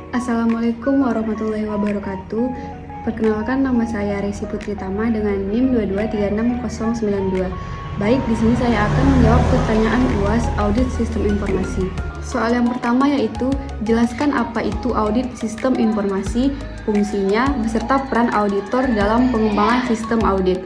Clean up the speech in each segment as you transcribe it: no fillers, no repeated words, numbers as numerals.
Assalamualaikum warahmatullahi wabarakatuh. Perkenalkan, nama saya Resi Putri Tama dengan NIM 2236092. Baik, di sini saya akan menjawab pertanyaan UAS Audit Sistem Informasi. Soal yang pertama yaitu, jelaskan apa itu audit sistem informasi, fungsinya, beserta peran auditor dalam pengembangan sistem audit.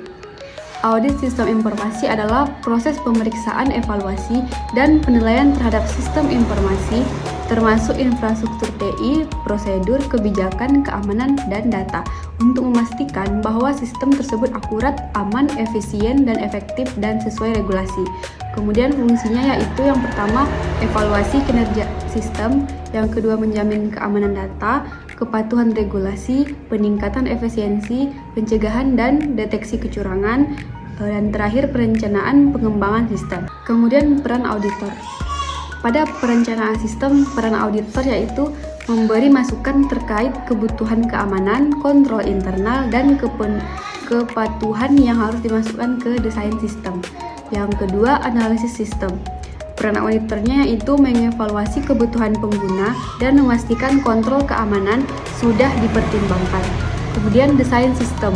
Audit sistem informasi adalah proses pemeriksaan, evaluasi, dan penilaian terhadap sistem informasi, termasuk infrastruktur TI, prosedur, kebijakan, keamanan, dan data, untuk memastikan bahwa sistem tersebut akurat, aman, efisien, dan efektif, dan sesuai regulasi. Kemudian fungsinya yaitu yang pertama, evaluasi kinerja sistem, yang kedua menjamin keamanan data, kepatuhan regulasi, peningkatan efisiensi, pencegahan dan deteksi kecurangan, dan terakhir perencanaan pengembangan sistem. Kemudian peran auditor. Pada perencanaan sistem, peran auditor yaitu memberi masukan terkait kebutuhan keamanan, kontrol internal, dan kepatuhan yang harus dimasukkan ke desain sistem. Yang kedua, analisis sistem. Peran auditornya yaitu mengevaluasi kebutuhan pengguna dan memastikan kontrol keamanan sudah dipertimbangkan. Kemudian desain sistem.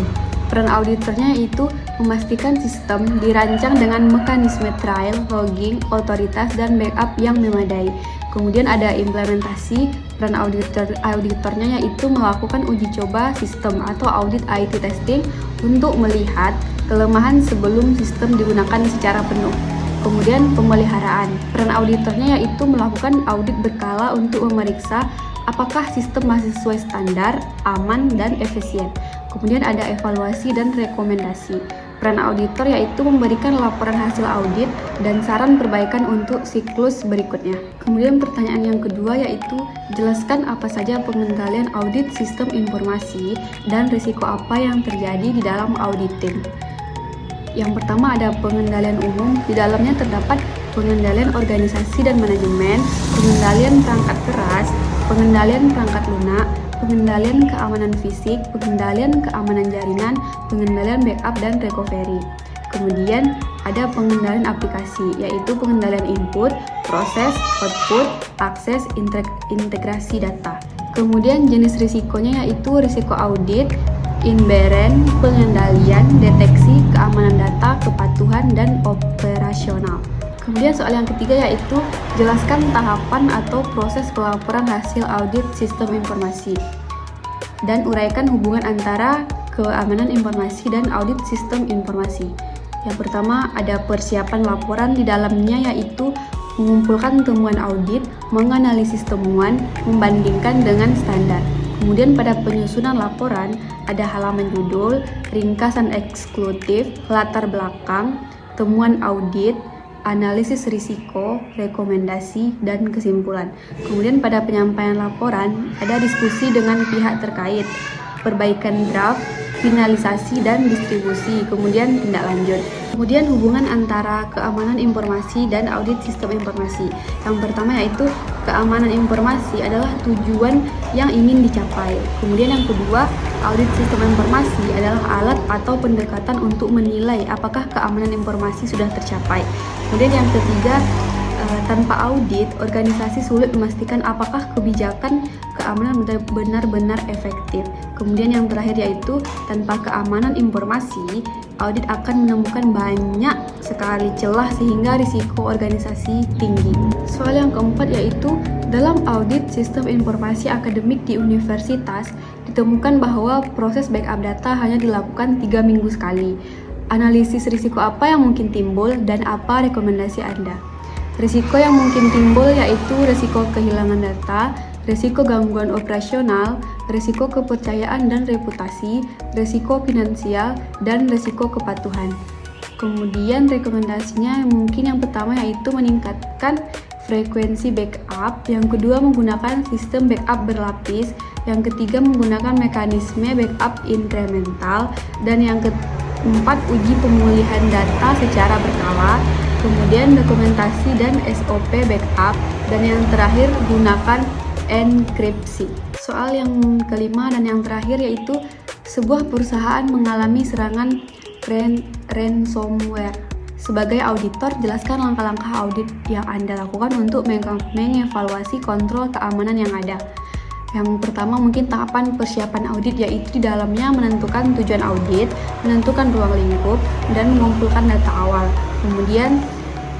Peran auditornya yaitu memastikan sistem dirancang dengan mekanisme trial, logging, otoritas, dan backup yang memadai. Kemudian ada implementasi. Peran auditornya yaitu melakukan uji coba sistem atau audit IT testing untuk melihat kelemahan sebelum sistem digunakan secara penuh. Kemudian pemeliharaan. Peran auditornya yaitu melakukan audit berkala untuk memeriksa apakah sistem masih sesuai standar, aman, dan efisien. Kemudian ada evaluasi dan rekomendasi. Peran auditor yaitu memberikan laporan hasil audit dan saran perbaikan untuk siklus berikutnya. Kemudian pertanyaan yang kedua yaitu, jelaskan apa saja pengendalian audit sistem informasi dan risiko apa yang terjadi di dalam auditing. Yang pertama ada pengendalian umum, di dalamnya terdapat pengendalian organisasi dan manajemen, pengendalian perangkat keras, pengendalian perangkat lunak, pengendalian keamanan fisik, pengendalian keamanan jaringan, pengendalian backup dan recovery. Kemudian ada pengendalian aplikasi, yaitu pengendalian input, proses, output, akses, integrasi data. Kemudian jenis risikonya yaitu risiko audit, inherent, pengendalian, deteksi, keamanan data, kepatuhan, dan operasional. Kemudian soal yang ketiga yaitu, jelaskan tahapan atau proses pelaporan hasil audit sistem informasi dan uraikan hubungan antara keamanan informasi dan audit sistem informasi. Yang pertama ada persiapan laporan, di dalamnya yaitu mengumpulkan temuan audit, menganalisis temuan, membandingkan dengan standar. Kemudian pada penyusunan laporan ada halaman judul, ringkasan eksekutif, latar belakang, temuan audit, analisis risiko, rekomendasi, dan kesimpulan. Kemudian pada penyampaian laporan ada diskusi dengan pihak terkait, perbaikan draft, finalisasi, dan distribusi, kemudian tindak lanjut. Kemudian hubungan antara keamanan informasi dan audit sistem informasi. Yang pertama yaitu keamanan informasi adalah tujuan yang ingin dicapai. Kemudian yang kedua, audit sistem informasi adalah alat atau pendekatan untuk menilai apakah keamanan informasi sudah tercapai. Kemudian yang ketiga, tanpa audit, organisasi sulit memastikan apakah kebijakan keamanan benar-benar efektif. Kemudian yang terakhir yaitu, tanpa keamanan informasi, audit akan menemukan banyak sekali celah sehingga risiko organisasi tinggi. Soal yang keempat yaitu, dalam audit sistem informasi akademik di universitas, ditemukan bahwa proses backup data hanya dilakukan 3 minggu sekali. Analisis risiko apa yang mungkin timbul dan apa rekomendasi Anda? Risiko yang mungkin timbul yaitu risiko kehilangan data, risiko gangguan operasional, risiko kepercayaan dan reputasi, risiko finansial, dan risiko kepatuhan. Kemudian rekomendasinya mungkin yang pertama yaitu meningkatkan frekuensi backup, yang kedua menggunakan sistem backup berlapis, yang ketiga menggunakan mekanisme backup inkremental, dan yang keempat uji pemulihan data secara berkala, kemudian dokumentasi dan SOP backup, dan yang terakhir gunakan enkripsi. Soal yang kelima dan yang terakhir yaitu, sebuah perusahaan mengalami serangan ransomware. Sebagai auditor, jelaskan langkah-langkah audit yang Anda lakukan untuk mengevaluasi kontrol keamanan yang ada. Yang pertama mungkin tahapan persiapan audit, yaitu di dalamnya menentukan tujuan audit, menentukan ruang lingkup, dan mengumpulkan data awal. Kemudian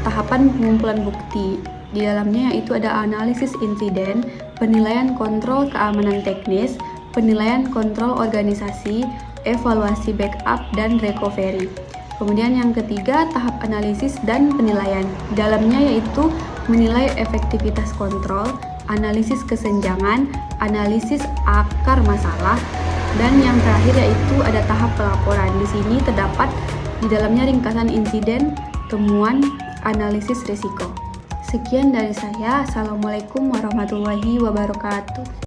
tahapan pengumpulan bukti, di dalamnya yaitu ada analisis insiden, penilaian kontrol keamanan teknis, penilaian kontrol organisasi, evaluasi backup, dan recovery. Kemudian yang ketiga, tahap analisis dan penilaian. Di dalamnya yaitu menilai efektivitas kontrol, analisis kesenjangan, analisis akar masalah, dan yang terakhir yaitu ada tahap pelaporan. Di sini terdapat di dalamnya ringkasan insiden, temuan, analisis risiko. Sekian dari saya. Assalamualaikum warahmatullahi wabarakatuh.